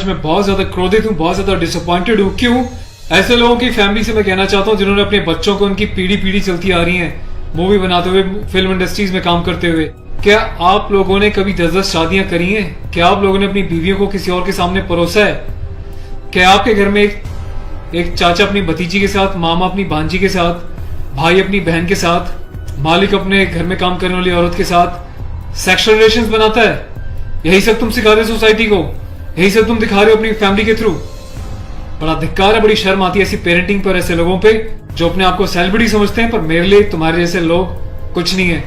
मैं बहुत ज्यादा क्रोधित हूँ, बहुत ज्यादा डिसअपॉइंटेड हूँ। क्यों? ऐसे लोगों की फैमिली से मैं कहना चाहता हूँ जिन्होंने अपने बच्चों को उनकी पीढ़ी पीढ़ी चलती आ रही है मूवी बनाते हुए, फिल्म इंडस्ट्रीज में काम करते हुए। क्या आप लोगों ने कभी 10-10 शादियां करी हैं? क्या आप लोगों ने अपनी बीवियों को किसी और के सामने परोसा है? क्या आपके घर में एक चाचा अपनी भतीजी के साथ, मामा अपनी भांजी के साथ, भाई अपनी बहन के साथ, मालिक अपने घर में काम करने वाली औरत के साथ सेक्सुअल रिलेशंस बनाता है? यही सब तुम सिखा रहे हो सोसाइटी को? यही सब तुम दिखा रहे हो अपनी फैमिली के थ्रू? बड़ा धिक्कार है, बड़ी शर्म आती है ऐसी पेरेंटिंग पर, ऐसे लोगों पे जो अपने आप को सेलिब्रिटी समझते हैं। पर मेरे लिए तुम्हारे जैसे लोग कुछ नहीं है,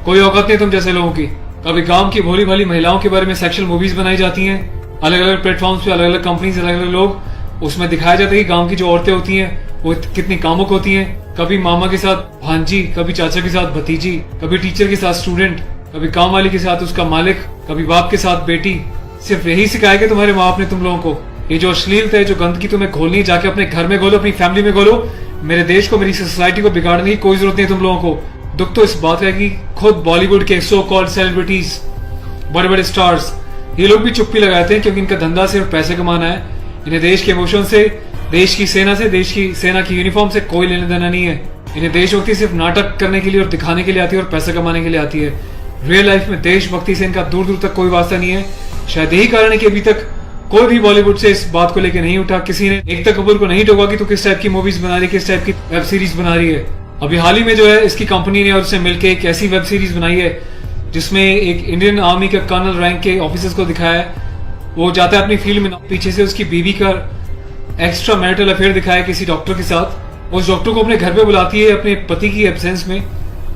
कोई औकात नहीं तुम जैसे लोगों की। कभी गांव की भोली भाली महिलाओं के बारे में सेक्सुअल मूवीज बनाई जाती हैं, अलग अलग प्लेटफॉर्म्स पे, अलग अलग कंपनीज, अलग अलग लोग, उसमें दिखाया जाता है कि गांव की जो औरतें होती हैं वो कितनी कामुक होती हैं। कभी मामा के साथ भांजी, कभी चाचा के साथ भतीजी, कभी टीचर के साथ स्टूडेंट, कभी काम वाली के साथ उसका मालिक, कभी बाप के साथ बेटी। सिर्फ यही सिखाया कि तुम्हारे माँ बाप ने तुम लोगों को? ये जो अश्लीलता है, जो गंदगी तुम्हें घोलनी, जाके अपने घर में घोलो, अपनी फैमिली में घोलो। मेरे देश को, मेरी सोसाइटी को बिगाड़ने की कोई जरूरत नहीं है तुम लोगों को। दुख तो इस बात का है कि खुद बॉलीवुड के सो कॉल्ड सेलिब्रिटीज, बड़े बड़े स्टार्स, ये लोग भी चुप्पी लगाते हैं क्योंकि इनका धंधा सिर्फ पैसे कमाना है। इन्हें देश के इमोशन से, देश की सेना से, देश की सेना की यूनिफॉर्म से कोई लेना देना नहीं है। इन्हें देशभक्ति सिर्फ नाटक करने के लिए और दिखाने के लिए आती है और पैसा कमाने के लिए आती है। रियल लाइफ में देशभक्ति से इनका दूर दूर तक कोई वास्ता नहीं है। शायद यही कारण है कि अभी तक कोई भी बॉलीवुड से इस बात को लेकर नहीं उठा, किसी ने एकता कपूर को नहीं टोका कि तू किस टाइप की मूवीज बना रही है, किस टाइप की वेब सीरीज बना रही है। अभी हाल ही में जो है इसकी कंपनी ने और उससे मिलकर एक ऐसी वेब सीरीज बनाई है जिसमें एक इंडियन आर्मी के कर्नल रैंक के ऑफिसर्स को दिखाया है। वो जाता है अपनी फील्ड में, पीछे से उसकी बीवी का एक्स्ट्रा मैरिटल अफेयर दिखाया किसी डॉक्टर के साथ। उस डॉक्टर को अपने घर पे बुलाती है अपने पति की एब्सेंस में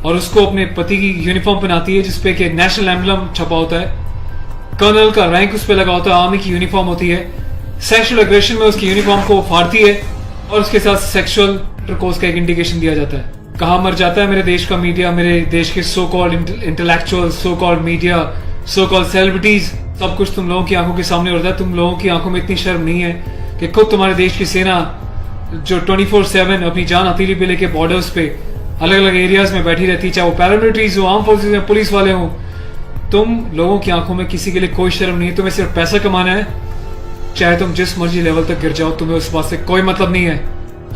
और उसको अपने पति की यूनिफॉर्म पहनाती है जिसपे कि नेशनल एम्बलम छपा होता है, कर्नल का रैंक उस पर लगा होता है, आर्मी की यूनिफॉर्म होती है। सेक्सुअल एग्रेशन में उसकी यूनिफॉर्म को फाड़ती है और उसके साथ सेक्सुअल इंटरकोर्स का एक इंडिकेशन दिया जाता है। कहाँ मर जाता है मेरे देश का मीडिया, मेरे देश के so called intellectual, so called media, so called celebrities. सब कुछ तुम लोगों की आंखों के सामने होता है। तुम लोगों की आंखों में इतनी शर्म नहीं है कि खुद तुम्हारे देश की सेना जो 24/7 अपनी जान हथेली पे लेके बॉर्डर्स पे अलग अलग एरियाज में बैठी रहती है, चाहे वो पैरामिलिट्रीज हो, आर्म फोर्सेज में, पुलिस वाले हो, तुम लोगों की आंखों में किसी के लिए कोई शर्म नहीं है। तुम्हें सिर्फ पैसा कमाना है, चाहे तुम जिस मर्जी लेवल तक गिर जाओ, तुम्हें उस बात से कोई मतलब नहीं है।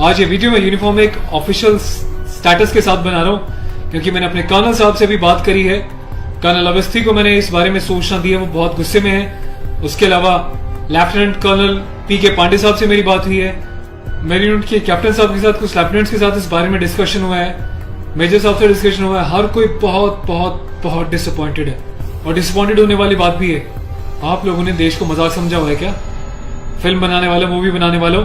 आज ये वीडियो मैं यूनिफॉर्म एक ऑफिशियल स्टेटस के साथ बना रहा हूँ क्योंकि मैंने अपने कर्नल साहब से भी बात करी है। कर्नल अवस्थी को मैंने इस बारे में सूचना दी है, वो बहुत गुस्से में है। उसके अलावा लेफ्टिनेंट कर्नल पी.के. पांडे साहब से मेरी बात हुई है। मेरी यूनिट के कैप्टन साहब के साथ, कुछ लेफ्टिनेंट्स के साथ इस बारे में डिस्कशन हुआ है, मेजर साहब से डिस्कशन हुआ है। हर कोई बहुत बहुत बहुत डिसअपॉइंटेड है और डिसअपॉइंटेड होने वाली बात भी है। आप लोगों ने देश को मजाक समझा हुआ है क्या? फिल्म बनाने वालों, मूवी बनाने वालों,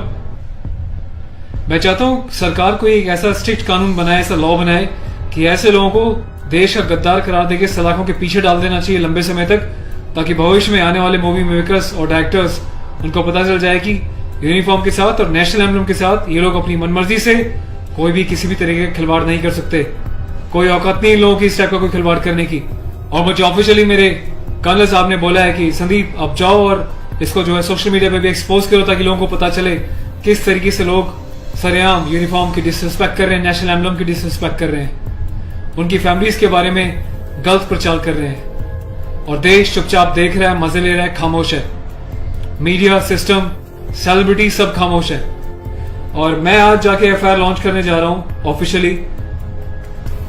मैं चाहता हूं सरकार को एक ऐसा स्ट्रिक्ट कानून बनाए, ऐसा लॉ बनाए कि ऐसे लोगों को देश का गद्दार करार देके सलाखों के पीछे डाल देना चाहिए लंबे समय तक, ताकि भविष्य में आने वाले मूवी मेकर्स और डायरेक्टर्स उनको पता चल जाए कि यूनिफॉर्म के साथ और नेशनल एम्बलम के साथ ये लोग अपनी मनमर्जी से कोई भी किसी भी तरीके का खिलवाड़ नहीं कर सकते। कोई औकात नहीं इन लोगों की इस टाइप का कोई खिलवाड़ करने की। और मुझे ऑफिशियली मेरे कर्नल साहब ने बोला है कि संदीप आप जाओ और इसको जो है सोशल मीडिया पे भी एक्सपोज करो ताकि लोगों को पता चले किस तरीके से लोग सरेआम यूनिफॉर्म की डिसरिस्पेक्ट कर रहे हैं, नेशनल एम्बलम की डिसरिस्पेक्ट कर रहे हैं, उनकी फैमिलीज के बारे में गलत प्रचार कर रहे हैं और देश चुपचाप देख रहा है, मजे ले रहा है, खामोश है। मीडिया, सिस्टम, सेलिब्रिटी सब खामोश है। और मैं आज जाके एफआईआर लॉन्च करने जा रहा हूं ऑफिशियली,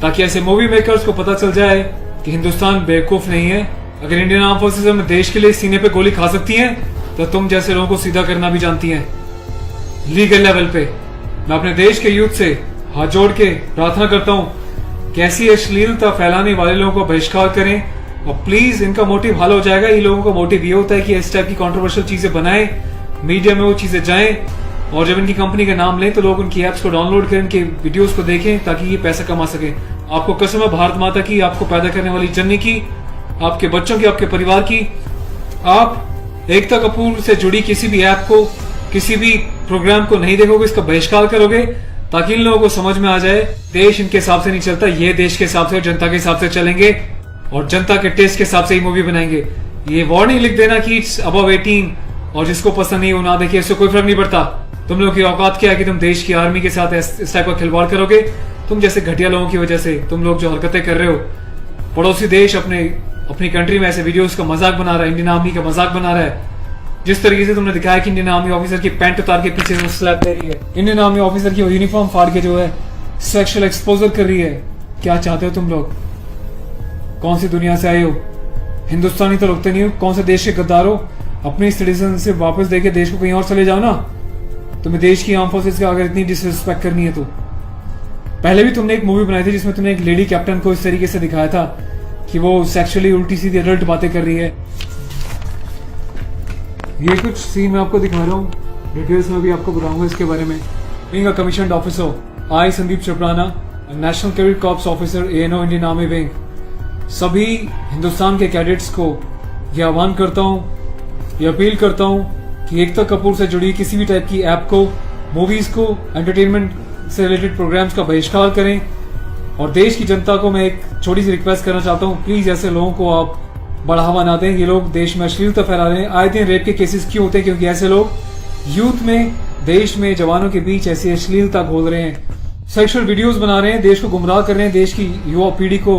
ताकि ऐसे मूवी मेकर्स को पता चल जाए कि हिंदुस्तान बेवकूफ नहीं है। अगर इंडियन आर्म फोर्सेज में देश के लिए सीने पे गोली खा सकती हैं तो तुम जैसे लोगों को सीधा करना भी जानती हैं लीगल लेवल पे। मैं अपने देश के यूथ से हाथ जोड़ के प्रार्थना करता हूं कि ऐसी अश्लीलता फैलाने वाले लोगों को बहिष्कार करें और प्लीज इनका मोटिव हल हो जाएगा। ये लोगों का मोटिव ये होता है कि इस टाइप की कंट्रोवर्शियल चीजें बनाएं, मीडिया में वो चीजें जाएं और जब इनकी कंपनी का नाम लें तो लोग उनकी एप्स को डाउनलोड करें, इनके वीडियोस को देखें ताकि ये पैसा कमा सके। आपको कसम है भारत माता की, आपको पैदा करने वाली जननी की, आपके बच्चों की, आपके परिवार की, आप एकता कपूर से जुड़ी किसी भी ऐप को, किसी भी प्रोग्राम को नहीं देखोगे, इसका बहिष्कार करोगे ताकि इन लोगों को समझ में आ जाए देश इनके हिसाब से नहीं चलता, ये देश के हिसाब से और जनता के हिसाब से चलेंगे और जनता के टेस्ट के हिसाब से ही मूवी बनाएंगे। ये वार्निंग लिख देना कि इट्स अबव 18 और जिसको पसंद नहीं वो ना देखिए, इससे कोई फर्क नहीं पड़ता। तुम लोग की औकात क्या है कि तुम देश की आर्मी के साथ इस टाइप का खिलवाड़ करोगे? तुम जैसे घटिया लोगों की वजह से तुम लोग जो हरकतें कर रहे हो, पड़ोसी देश अपनी कंट्री में ऐसे वीडियोस का मजाक बना रहा है, इंडियन आर्मी का मजाक बना रहा है, जिस तरीके से तुमने दिखाया कि इंडियन आर्मी ऑफिसर की पैंट उतार के पीछे से स्लैप दे रही है, इंडियन आर्मी ऑफिसर की यूनिफॉर्म फाड़ के जो है सेक्सुअल एक्सपोजर कर रही है, क्या चाहते हो तुम लोग? कौन सी दुनिया से आए हो? हिंदुस्तानी तो लगते नहीं हो, कौन से देश के गद्दार हो? अपनी सिटीजनशिप वापस देके देश को कहीं और चले जाओ ना। तुम्हें देश की आर्म फोर्सेस का अगर इतनी डिसरिस्पेक्ट करनी है तो। पहले भी तुमने एक मूवी बनाई थी जिसमें तुमने एक लेडी कैप्टन को इस तरीके से दिखाया था कि वो सेक्सुअली उल्टी सीधी एडल्ट बातें कर रही है। ये कुछ सीन मैं आपको दिखा रहा हूँ, डिटेल्स में भी आपको बताऊंगा इसके बारे में। Being a commissioned officer, I Sandeep चपराना, national cadet corps officer ANO Indian army wing, सभी हिंदुस्तान के कैडेट्स को यह आह्वान करता हूँ, ये अपील करता हूँ कि एकता कपूर से जुड़ी किसी भी टाइप की ऐप को, मूवीज को, एंटरटेनमेंट से रिलेटेड प्रोग्राम्स का बहिष्कार करें। और देश की जनता को मैं एक छोटी सी रिक्वेस्ट करना चाहता हूँ, प्लीज ऐसे लोगों को आप बढ़ावा ना दें। ये लोग देश में अश्लीलता फैला रहे हैं। आए दिन रेप के केसेस क्यों होते हैं? क्योंकि ऐसे लोग यूथ में, देश में, जवानों के बीच ऐसी अश्लीलता घोल रहे हैं, सेक्सुअल वीडियोस बना रहे हैं, देश को गुमराह कर रहे हैं, देश की युवा पीढ़ी को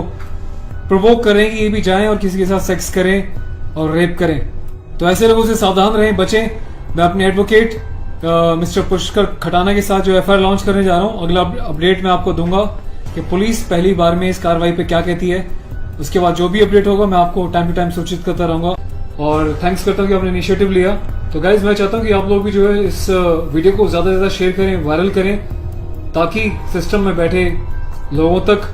प्रोवोक कर रहे हैं कि ये भी जाएं और किसी के साथ सेक्स करें और रेप करें। तो ऐसे लोगों से सावधान रहें, बचें। मैं अपने एडवोकेट मिस्टर पुष्कर खटाना के साथ जो FIR लॉन्च करने जा रहा हूँ, अगला अपडेट मैं आपको दूंगा कि पुलिस पहली बार में इस कार्रवाई पे क्या कहती है। उसके बाद जो भी अपडेट होगा मैं आपको टाइम टू टाइम सूचित करता रहूंगा। और थैंक्स करता हूँ कि आपने इनिशिएटिव लिया। तो गाइज मैं चाहता हूँ कि आप लोग भी जो है इस वीडियो को ज्यादा से ज्यादा शेयर करें, वायरल करें, ताकि सिस्टम में बैठे लोगों तक,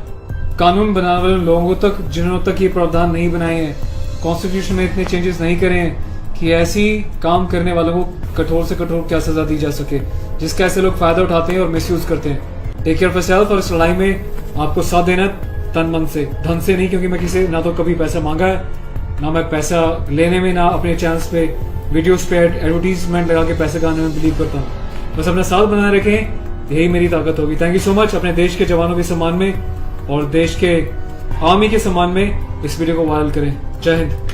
कानून बनाने वाले लोगों तक, जिन्होंने तक ये प्रावधान नहीं बनाए हैं, कॉन्स्टिट्यूशन में इतने चेंजेस नहीं करे हैं कि ऐसी काम करने वालों को कठोर से कठोर क्या सजा दी जा सके, जिसका ऐसे लोग फायदा उठाते हैं और मिसयूज करते हैं। Take care of yourself. और इस लड़ाई में आपको साथ देना तन मन से, धन से नहीं, क्योंकि मैं किसी ना तो कभी पैसा मांगा है, ना मैं पैसा लेने में, ना अपने चैनल्स पे वीडियोस पे एडवर्टीजमेंट लगा के पैसे कमाने में बिलीव करता हूँ। बस अपना साथ बनाए रखें, यही मेरी ताकत होगी। Thank you so much. अपने देश के जवानों के सम्मान में और देश के आर्मी के सम्मान में इस वीडियो को वायरल करें। जय हिंद।